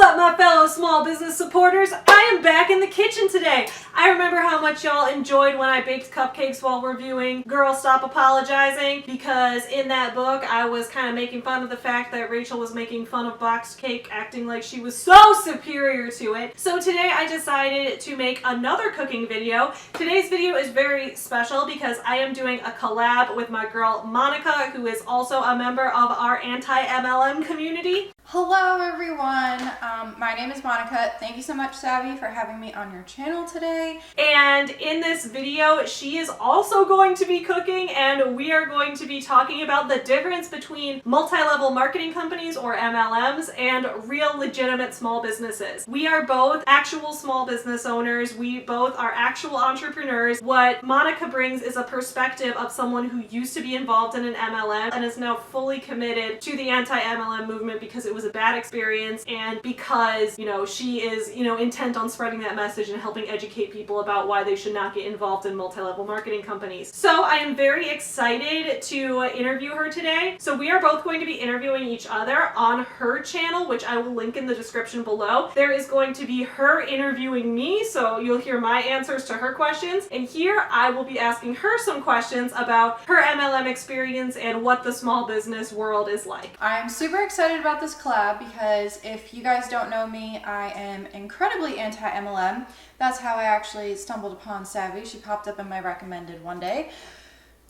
up, my fellow small business supporters? I am back in the kitchen today. I remember how much y'all enjoyed when I baked cupcakes while reviewing Girl Stop Apologizing, because in that book I was kind of making fun of the fact that Rachel was making fun of boxed cake, acting like she was so superior to it. So today I decided to make another cooking video. Today's video is very special because I am doing a collab with my girl Monica, who is also a member of our anti-MLM community. Hello everyone, my name is Monica. Thank you so much, Savvy, for having me on your channel today. And in this video, she is also going to be cooking, and we are going to be talking about the difference between multi-level marketing companies, or MLMs, and real legitimate small businesses. We are both actual small business owners. We both are actual entrepreneurs. What Monica brings is a perspective of someone who used to be involved in an MLM and is now fully committed to the anti-MLM movement because it was a bad experience, and because, she is, intent on spreading that message and helping educate people about why they should not get involved in multi-level marketing companies. So I am very excited to interview her today. So we are both going to be interviewing each other on her channel, which I will link in the description below. There is going to be her interviewing me, so you'll hear my answers to her questions, and here I will be asking her some questions about her MLM experience and what the small business world is like. I'm super excited about this collab because if you guys don't know me, I am incredibly anti-MLM. That's how I actually stumbled upon Savvy. She popped up in my recommended one day.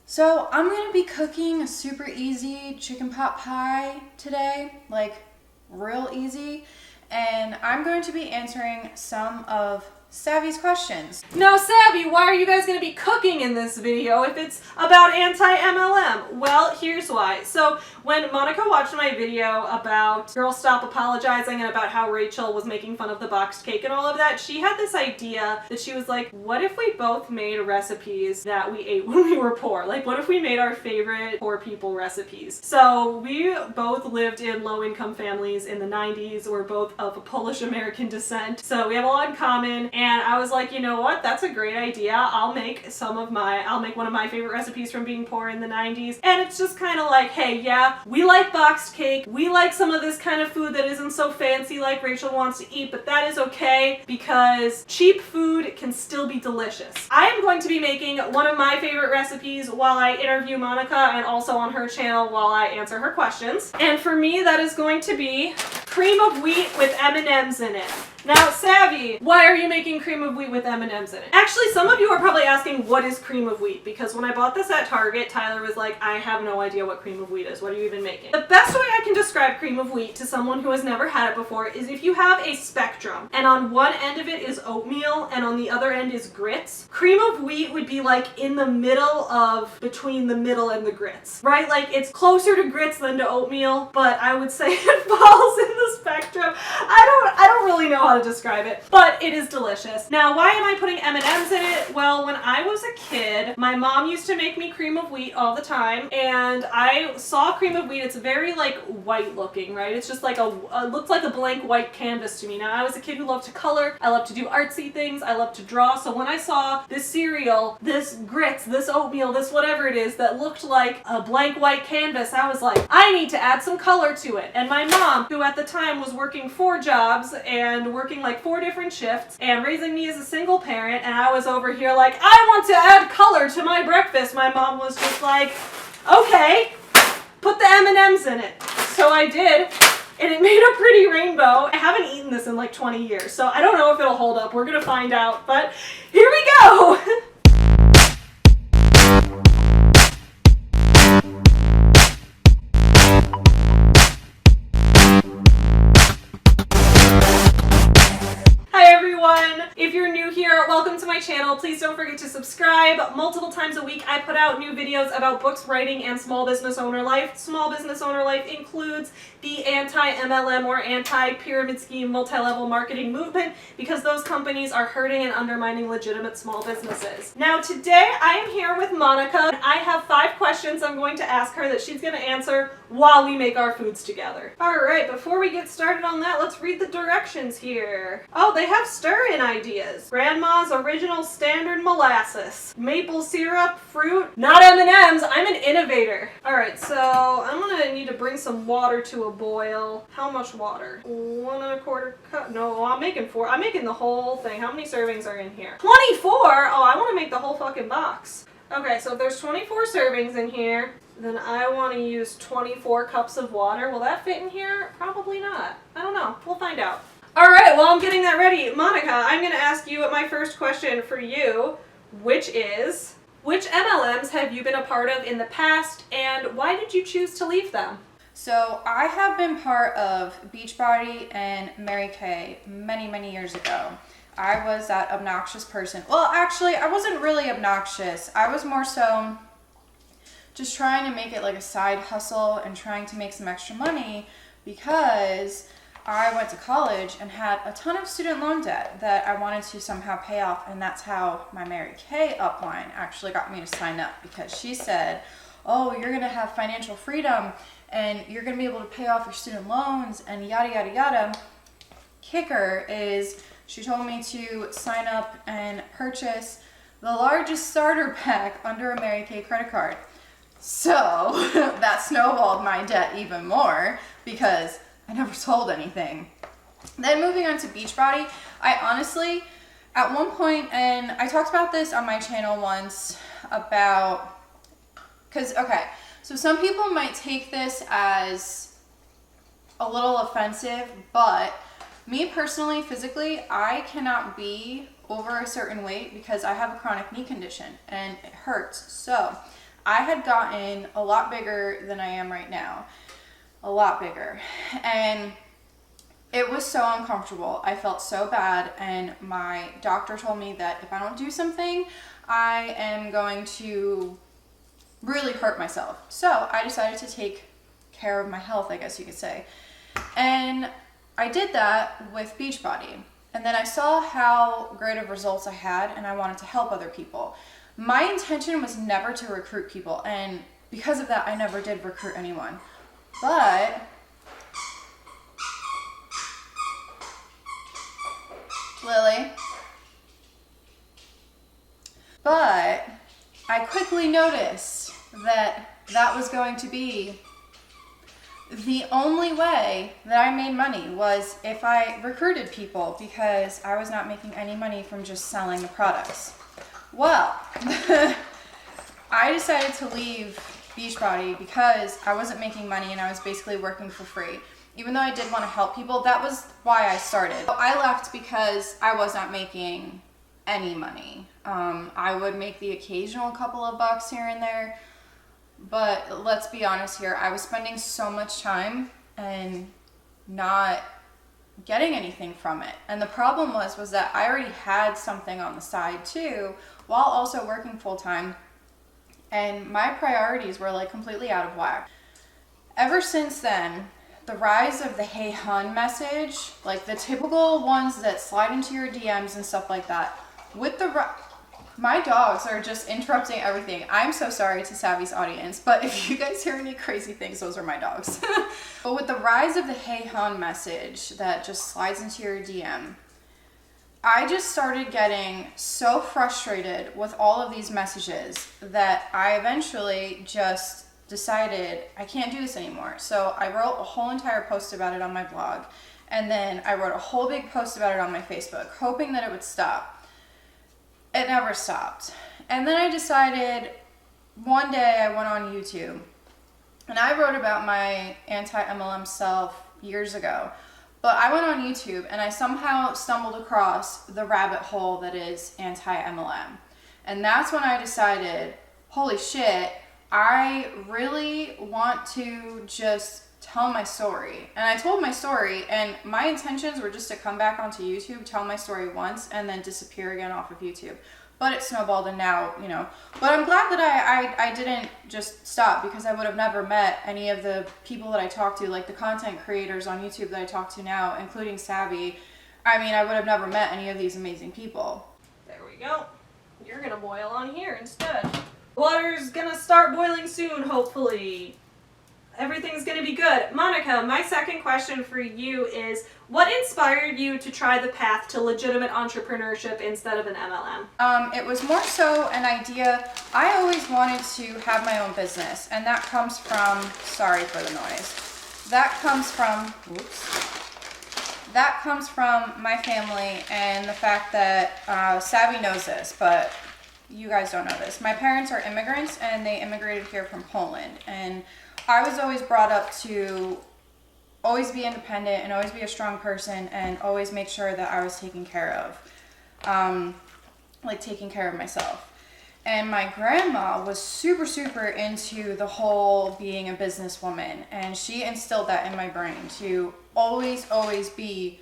So I'm going to be cooking a super easy chicken pot pie today, like real easy, and I'm going to be answering some of Savvy's questions. Now, Savvy, why are you guys going to be cooking in this video if it's about anti-MLM? Well, here's why. So when Monica watched my video about Girl Stop Apologizing and about how Rachel was making fun of the boxed cake and all of that, she had this idea that she was like, what if we both made recipes that we ate when we were poor? Like, what if we made our favorite poor people recipes? So we both lived in low-income families in the 90s. We're both of Polish American descent, so we have a lot in common. And I was like, you know what? That's a great idea. I'll make one of my favorite recipes from being poor in the 90s. And it's just kind of like, hey, yeah, we like boxed cake. We like some of this kind of food that isn't so fancy like Rachel wants to eat, but that is okay because cheap food can still be delicious. I am going to be making one of my favorite recipes while I interview Monica, and also on her channel while I answer her questions. And for me, that is going to be cream of wheat with M&Ms in it. Now, Savvy, why are you making cream of wheat with M&Ms in it? Actually, some of you are probably asking, what is cream of wheat? Because when I bought this at Target, Tyler was like, I have no idea what cream of wheat is. What are you even making? The best way I can describe cream of wheat to someone who has never had it before is if you have a spectrum, and on one end of it is oatmeal, and on the other end is grits. Cream of wheat would be like in the middle of, between the middle and the grits, right? Like, it's closer to grits than to oatmeal, but I would say it falls in the spectrum. I don't really know how to describe it, but it is delicious. Now, why am I putting M&Ms in it? Well, when I was a kid, my mom used to make me cream of wheat all the time, and I saw cream of wheat. It's very like white looking, right? It's just like looks like a blank white canvas to me. Now, I was a kid who loved to color. I love to do artsy things. I love to draw. So when I saw this cereal, this grits, this oatmeal, this whatever it is that looked like a blank white canvas, I was like, I need to add some color to it. And my mom, who at the time was working 4 jobs and working like 4 different shifts and raising me as a single parent, and I was over here like, I want to add color to my breakfast. My mom was just like, okay, put the M&Ms in it. So I did, and it made a pretty rainbow. I haven't eaten this in like 20 years, so I don't know if it'll hold up. We're gonna find out, but here we go. If you're new here, welcome to my channel. Please don't forget to subscribe. Multiple times a week, I put out new videos about books, writing, and small business owner life. Small business owner life includes the anti-MLM or anti-pyramid scheme multi-level marketing movement, because those companies are hurting and undermining legitimate small businesses. Now, today I am here with Monica. I have 5 questions I'm going to ask her that she's going to answer while we make our foods together. All right, before we get started on that, let's read the directions here. Oh, they have stir-in ideas. Grandma's Kellogg's Original Standard Molasses. Maple syrup, fruit, not M&Ms. I'm an innovator. All right, so I'm gonna need to bring some water to a boil. How much water? 1 1/4 cup. No, I'm making 4. I'm making the whole thing. How many servings are in here? 24? Oh, I want to make the whole fucking box. Okay, so if there's 24 servings in here, then I want to use 24 cups of water. Will that fit in here? Probably not. I don't know. We'll find out. All right, while I'm getting that ready, Monica, I'm going to ask you my first question for you, which is, which MLMs have you been a part of in the past, and why did you choose to leave them? So I have been part of Beachbody and Mary Kay many, many years ago. I was that obnoxious person. Well, actually, I wasn't really obnoxious. I was more so just trying to make it like a side hustle and trying to make some extra money because I went to college and had a ton of student loan debt that I wanted to somehow pay off, and that's how my Mary Kay upline actually got me to sign up, because she said, oh, you're going to have financial freedom and you're going to be able to pay off your student loans and yada, yada, yada. Kicker is she told me to sign up and purchase the largest starter pack under a Mary Kay credit card. So that snowballed my debt even more because I never sold anything. Then moving on to Beachbody, I honestly, at one point, and I talked about this on my channel once about, because, okay, so some people might take this as a little offensive, but me personally, physically, I cannot be over a certain weight because I have a chronic knee condition and it hurts. So I had gotten a lot bigger than I am right now. A lot bigger. And it was so uncomfortable. I felt so bad, and my doctor told me that if I don't do something, I am going to really hurt myself. So I decided to take care of my health, I guess you could say. And I did that with Beachbody. And then I saw how great of results I had, and I wanted to help other people. My intention was never to recruit people, and because of that, I never did recruit anyone. But Lily. But I quickly noticed that that was going to be the only way that I made money was if I recruited people, because I was not making any money from just selling the products. Well, I decided to leave Beachbody because I wasn't making money and I was basically working for free. Even though I did want to help people, that was why I started. I left because I was not making any money. I would make the occasional couple of bucks here and there, but let's be honest here, I was spending so much time and not getting anything from it. And the problem was that I already had something on the side too, while also working full time. And my priorities were like completely out of whack. Ever since then, the rise of the hey hun message, like the typical ones that slide into your DMs and stuff like that, with my dogs are just interrupting everything. I'm so sorry to Savvy's audience, but if you guys hear any crazy things, those are my dogs. But with the rise of the hey hun message that just slides into your DM, I just started getting so frustrated with all of these messages that I eventually just decided I can't do this anymore. So I wrote a whole entire post about it on my blog, and then I wrote a whole big post about it on my Facebook, hoping that it would stop. It never stopped. And then I decided, one day I went on YouTube, and I wrote about my anti-MLM self years ago. But I went on YouTube and I somehow stumbled across the rabbit hole that is anti-MLM. And that's when I decided, holy shit, I really want to just tell my story. And I told my story, and my intentions were just to come back onto YouTube, tell my story once, and then disappear again off of YouTube. But it snowballed, and now, you know. But I'm glad that I didn't just stop, because I would have never met any of the people that I talked to, like the content creators on YouTube that I talk to now, including Savvy. I mean, I would have never met any of these amazing people. There we go. You're gonna boil on here instead. Water's gonna start boiling soon, hopefully. everything's gonna be good. Monica, my second question for you is, what inspired you to try the path to legitimate entrepreneurship instead of an MLM? It was more so an idea. I always wanted to have my own business, and that comes from, sorry for the noise, that comes from my family and the fact that Savvy knows this, but you guys don't know this. My parents are immigrants, and they immigrated here from Poland, and I was always brought up to always be independent and always be a strong person and always make sure that I was taken care of, like taking care of myself. And my grandma was super into the whole being a businesswoman, and she instilled that in my brain to always be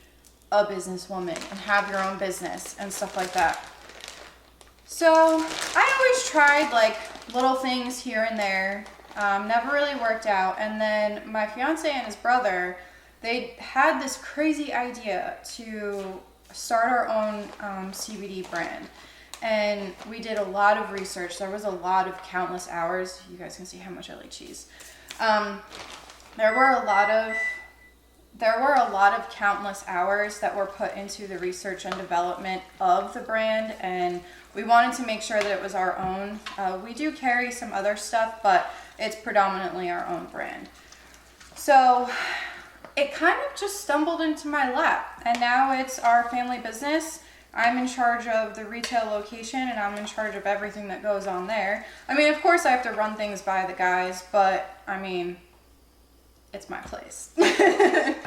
a businesswoman and have your own business and stuff like that. So I always tried like little things here and there, never really worked out. And then my fiance and his brother, they had this crazy idea to start our own CBD brand. And we did a lot of research. There was a lot of countless hours. You guys can see how much I like cheese. There were a lot of countless hours that were put into the research and development of the brand, and we wanted to make sure that it was our own. We do carry some other stuff, but it's predominantly our own brand. So it kind of just stumbled into my lap, and now it's our family business. I'm in charge of the retail location, and I'm in charge of everything that goes on there. I mean, of course I have to run things by the guys, but I mean, it's my place.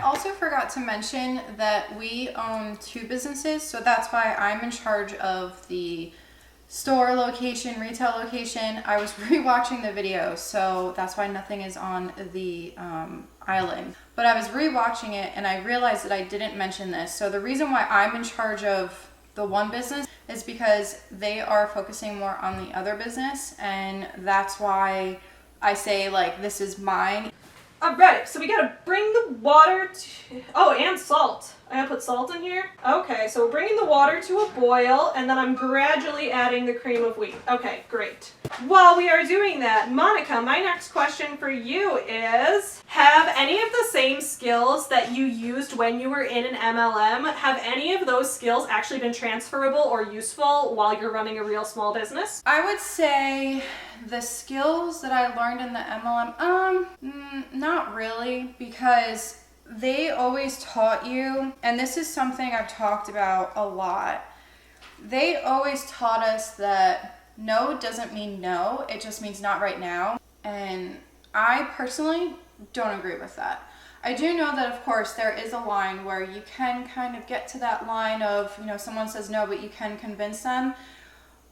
Also forgot to mention that we own 2 businesses, so that's why I'm in charge of the store location, retail location. I was rewatching the video, so that's why nothing is on the island. But I was rewatching it and I realized that I didn't mention this. So the reason why I'm in charge of the one business is because they are focusing more on the other business, and that's why I say like this is mine. Alright, so we gotta bring the water to... Oh, and salt. I gotta put salt in here? Okay, so we're bringing the water to a boil, and then I'm gradually adding the cream of wheat. Okay, great. While we are doing that, Monica, my next question for you is, have any of the same skills that you used when you were in an MLM, have any of those skills actually been transferable or useful while you're running a real small business? I would say the skills that I learned in the MLM, not really, because they always taught you, and this is something I've talked about a lot, they always taught us that no doesn't mean no, it just means not right now. And I personally don't agree with that. I do know that, of course, there is a line where you can kind of get to that line of, you know, someone says no, but you can convince them.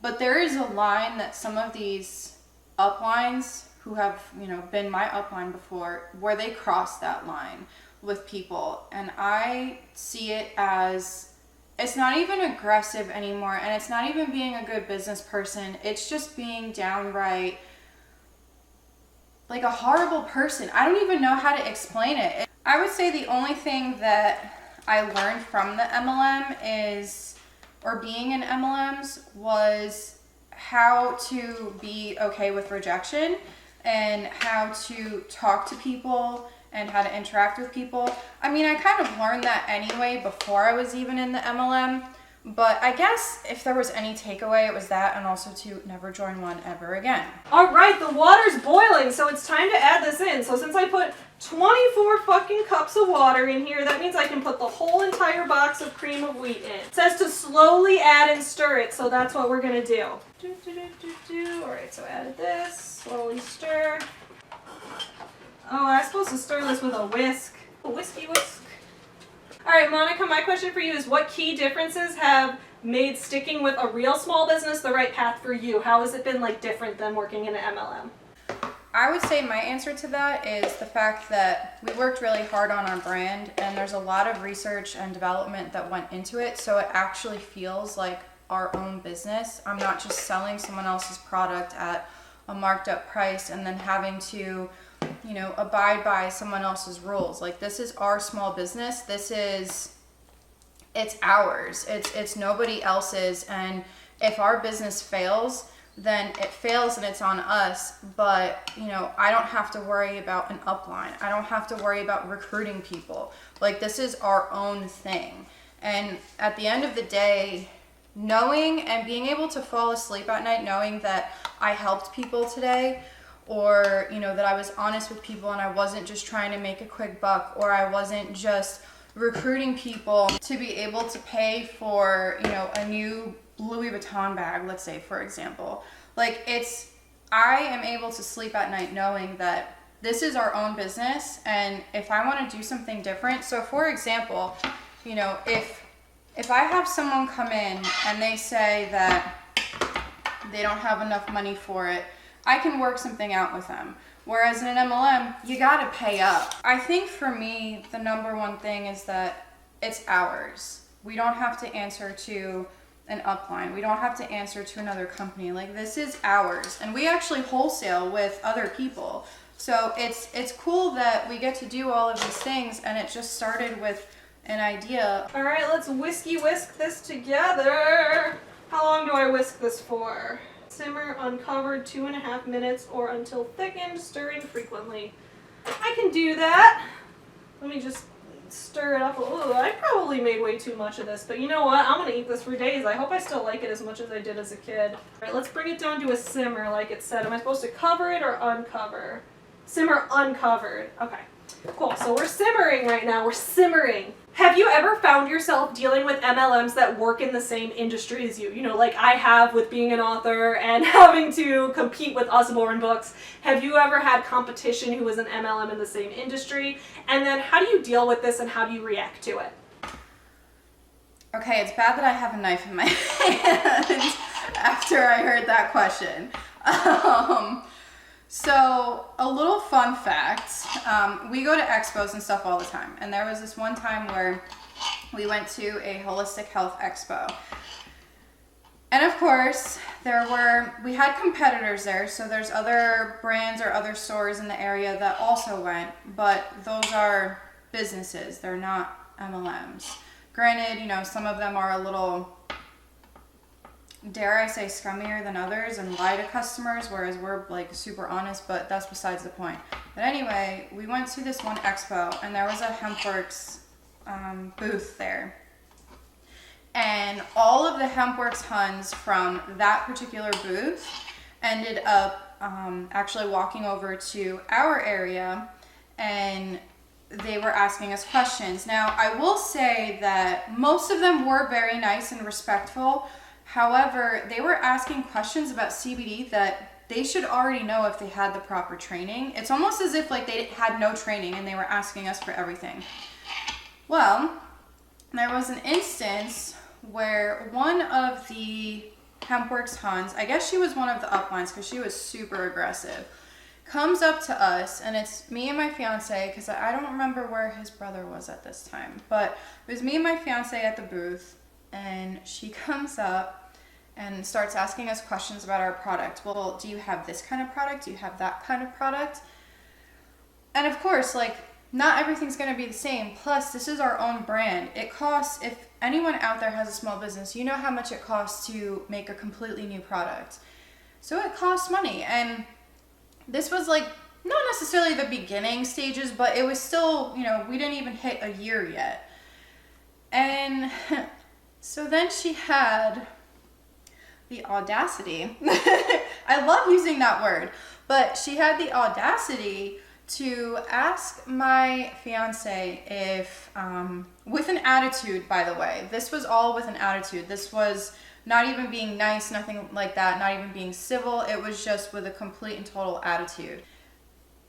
But there is a line that some of these uplines who have, you know, been my upline before, where they cross that line with people. And I see it as, it's not even aggressive anymore, and it's not even being a good business person. It's just being downright like a horrible person. I don't even know how to explain it. I would say the only thing that I learned from the MLM is, or being in MLMs, was how to be okay with rejection and how to talk to people and how to interact with people. I mean, I kind of learned that anyway before I was even in the MLM, but I guess if there was any takeaway, it was that, and also to never join one ever again. All right, the water's boiling, so it's time to add this in. So since I put 24 fucking cups of water in here, that means I can put the whole entire box of cream of wheat in. It says to slowly add and stir it, so that's what we're gonna do. All right, so added this, slowly stir. Oh, I'm supposed to stir this with a whisk. A whiskey whisk. All right, Monica, my question for you is, what key differences have made sticking with a real small business the right path for you? How has it been like different than working in an MLM? I would say my answer to that is the fact that we worked really hard on our brand, and there's a lot of research and development that went into it, so it actually feels like our own business. I'm not just selling someone else's product at a marked up price and then having to, you know, abide by someone else's rules. Like, this is our small business. It's ours. It's nobody else's. And if our business fails, then it fails and it's on us. But, you know, I don't have to worry about an upline. I don't have to worry about recruiting people. Like, this is our own thing. And at the end of the day, knowing and being able to fall asleep at night knowing that I helped people today, or, you know, that I was honest with people and I wasn't just trying to make a quick buck, or I wasn't just recruiting people to be able to pay for, you know, a new Louis Vuitton bag, let's say, for example. Like, I am able to sleep at night knowing that this is our own business, and if I want to do something different. So for example, you know, if I have someone come in and they say that they don't have enough money for it, I can work something out with them. Whereas in an MLM, you gotta pay up. I think for me, the number one thing is that it's ours. We don't have to answer to an upline. We don't have to answer to another company. Like, this is ours. And we actually wholesale with other people. So it's cool that we get to do all of these things, and it just started with an idea. All right, let's whiskey whisk this together. How long do I whisk this for? Simmer uncovered 2.5 minutes or until thickened, stirring frequently. I can do that. Let me just stir it up a little. I probably made way too much of this, but you know what? I'm gonna eat this for days. I hope I still like it as much as I did as a kid. All right, let's bring it down to a simmer like it said. Am I supposed to cover it or uncover? Simmer uncovered. Okay, cool. So we're simmering right now. We're simmering. Have you ever found yourself dealing with MLMs that work in the same industry as you? You know, like I have with being an author and having to compete with Usborne books. Have you ever had competition who was an MLM in the same industry? And then how do you deal with this and how do you react to it? Okay, it's bad that I have a knife in my hand after I heard that question. So a little fun fact, we go to expos and stuff all the time. And there was this one time where we went to a holistic health expo. And of course, we had competitors there. So there's other brands or other stores in the area that also went, but those are businesses. They're not MLMs. Granted, you know, some of them are a little, dare I say, scummier than others and lie to customers, whereas we're like super honest, but that's besides the point. But anyway, we went to this one expo and there was a HempWorks booth there. And all of the HempWorks Huns from that particular booth ended up actually walking over to our area, and they were asking us questions. Now, I will say that most of them were very nice and respectful. However, they were asking questions about CBD that they should already know if they had the proper training. It's almost as if like they had no training and they were asking us for everything. Well, there was an instance where one of the HempWorks Huns, I guess she was one of the uplines because she was super aggressive, comes up to us, and it's me and my fiance, because I don't remember where his brother was at this time, but it was me and my fiance at the booth, and she comes up and starts asking us questions about our product. Well, do you have this kind of product? Do you have that kind of product? And of course, like, not everything's going to be the same. Plus, this is our own brand. It costs, if anyone out there has a small business, you know how much it costs to make a completely new product. So it costs money. And this was like, not necessarily the beginning stages, but it was still, you know, we didn't even hit a year yet. And so then she had the audacity, I love using that word, but she had the audacity to ask my fiance if, with an attitude, by the way, this was all with an attitude. This was not even being nice, nothing like that, not even being civil. It was just with a complete and total attitude.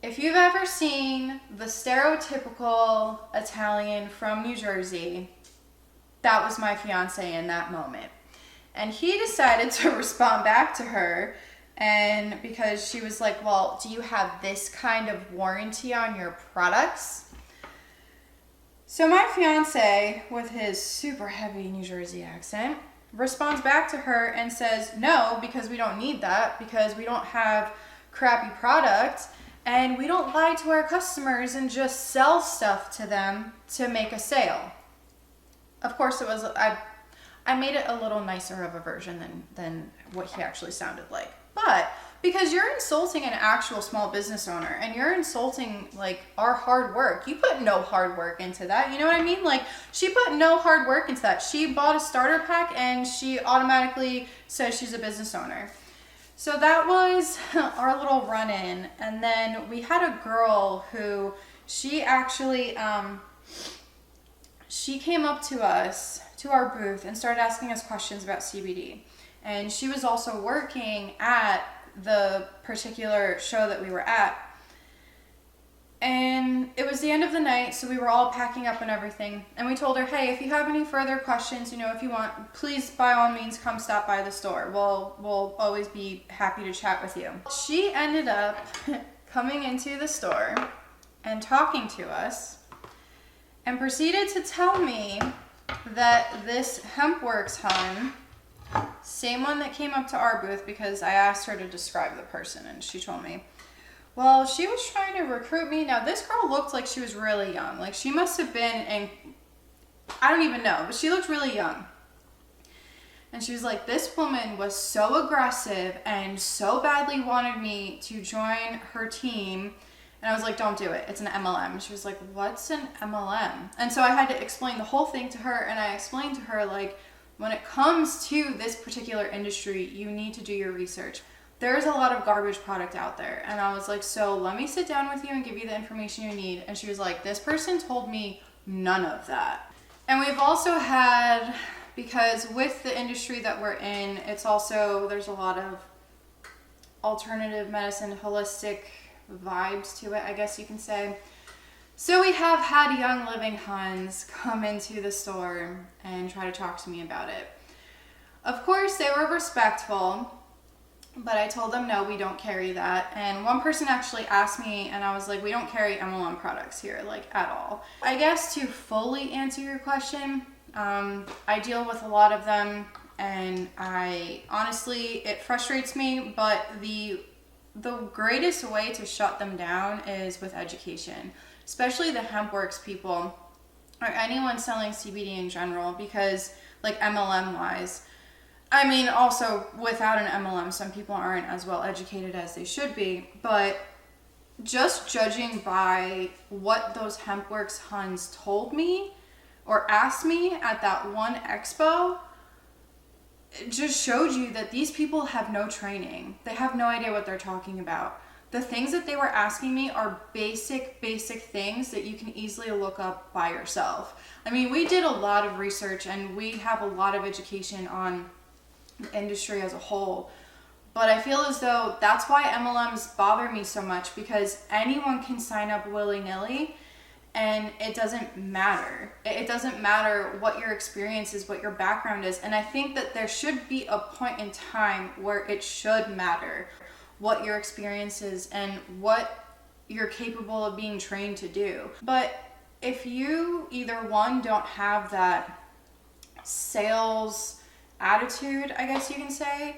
If you've ever seen the stereotypical Italian from New Jersey, that was my fiance in that moment. And he decided to respond back to her, and because she was like, well, do you have this kind of warranty on your products? So my fiance, with his super heavy New Jersey accent, responds back to her and says, no, because we don't need that, because we don't have crappy product, and we don't lie to our customers and just sell stuff to them to make a sale. Of course, it was, I I made it a little nicer of a version than what he actually sounded like. But because you're insulting an actual small business owner and you're insulting like our hard work. You put no hard work into that. You know what I mean? Like she put no hard work into that. She bought a starter pack and she automatically says she's a business owner. So that was our little run-in. And then we had a girl who she actually, she came up to us, to our booth, and started asking us questions about CBD. And she was also working at the particular show that we were at. And it was the end of the night, so we were all packing up and everything. And we told her, hey, if you have any further questions, you know, if you want, please by all means come stop by the store. We'll always be happy to chat with you. She ended up coming into the store and talking to us and proceeded to tell me that this HempWorks hun, same one that came up to our booth, because I asked her to describe the person and she told me, well, she was trying to recruit me. Now this girl looked like she was really young. Like she must have been in, I don't even know, but she looked really young. And she was like, this woman was so aggressive and so badly wanted me to join her team. And I was like, don't do it. It's an MLM. And she was like, what's an MLM? And so I had to explain the whole thing to her. And I explained to her, like, when it comes to this particular industry, you need to do your research. There's a lot of garbage product out there. And I was like, so let me sit down with you and give you the information you need. And she was like, this person told me none of that. And we've also had, because with the industry that we're in, it's also, there's a lot of alternative medicine, holistic vibes to it, I guess you can say. So we have had Young Living Huns come into the store and try to talk to me about it. Of course, they were respectful, but I told them, no, we don't carry that. And one person actually asked me, and I was like, we don't carry MLM products here, like at all. I guess to fully answer your question, I deal with a lot of them, and I honestly, it frustrates me, but the greatest way to shut them down is with education, especially the HempWorks people or anyone selling CBD in general, because like MLM wise, I mean, also without an MLM, some people aren't as well educated as they should be, but just judging by what those HempWorks Huns told me or asked me at that one expo, it just showed you that these people have no training. They have no idea what they're talking about. The things that they were asking me are basic things that you can easily look up by yourself. I mean, we did a lot of research and we have a lot of education on the industry as a whole. But I feel as though that's why MLMs bother me so much, because anyone can sign up willy-nilly. And it doesn't matter. It doesn't matter what your experience is, what your background is. And I think that there should be a point in time where it should matter what your experience is and what you're capable of being trained to do. But if you either one, don't have that sales attitude, I guess you can say,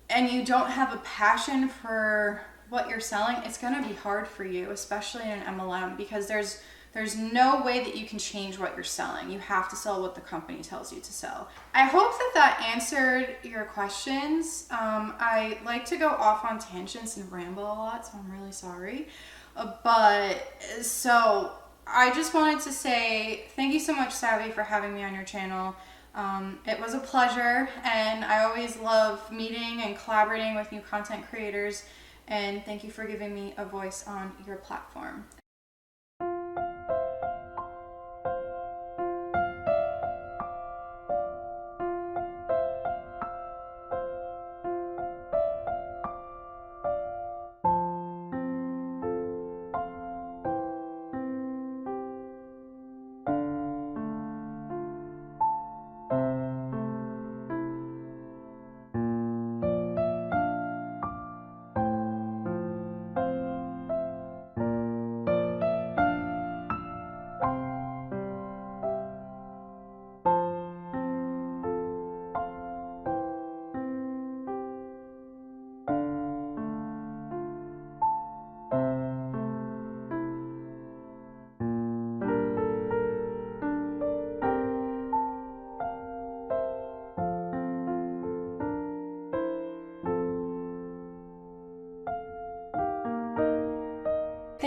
and you don't have a passion for what you're selling, it's going to be hard for you, especially in an MLM, because there's no way that you can change what you're selling. You have to sell what the company tells you to sell. I hope that answered your questions. I like to go off on tangents and ramble a lot, so I'm really sorry. But so I just wanted to say thank you so much, Savvy, for having me on your channel. It was a pleasure, and I always love meeting and collaborating with new content creators. And thank you for giving me a voice on your platform.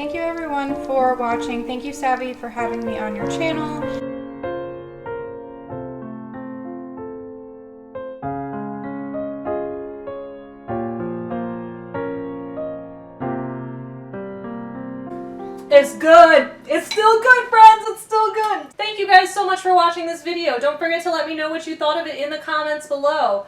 thank you everyone for watching. Thank you, Savvy, for having me on your channel. It's good. It's still good, friends. It's still good. Thank you guys so much for watching this video. Don't forget to let me know what you thought of it in the comments below.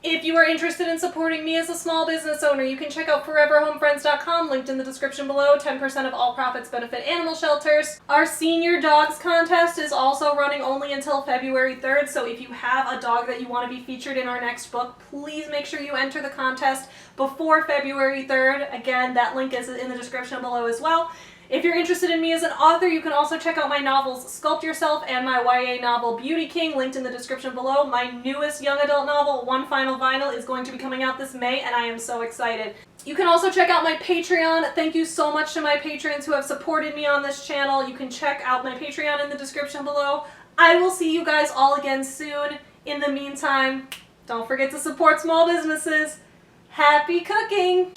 If you are interested in supporting me as a small business owner, you can check out foreverhomefriends.com, linked in the description below. 10% of all profits benefit animal shelters. Our Senior Dogs contest is also running only until February 3rd, so if you have a dog that you want to be featured in our next book, please make sure you enter the contest before February 3rd. Again, that link is in the description below as well. If you're interested in me as an author, you can also check out my novels Sculpt Yourself and my YA novel Beauty King, linked in the description below. My newest young adult novel, One Final Vinyl, is going to be coming out this May, and I am so excited. You can also check out my Patreon. Thank you so much to my patrons who have supported me on this channel. You can check out my Patreon in the description below. I will see you guys all again soon. In the meantime, don't forget to support small businesses. Happy cooking!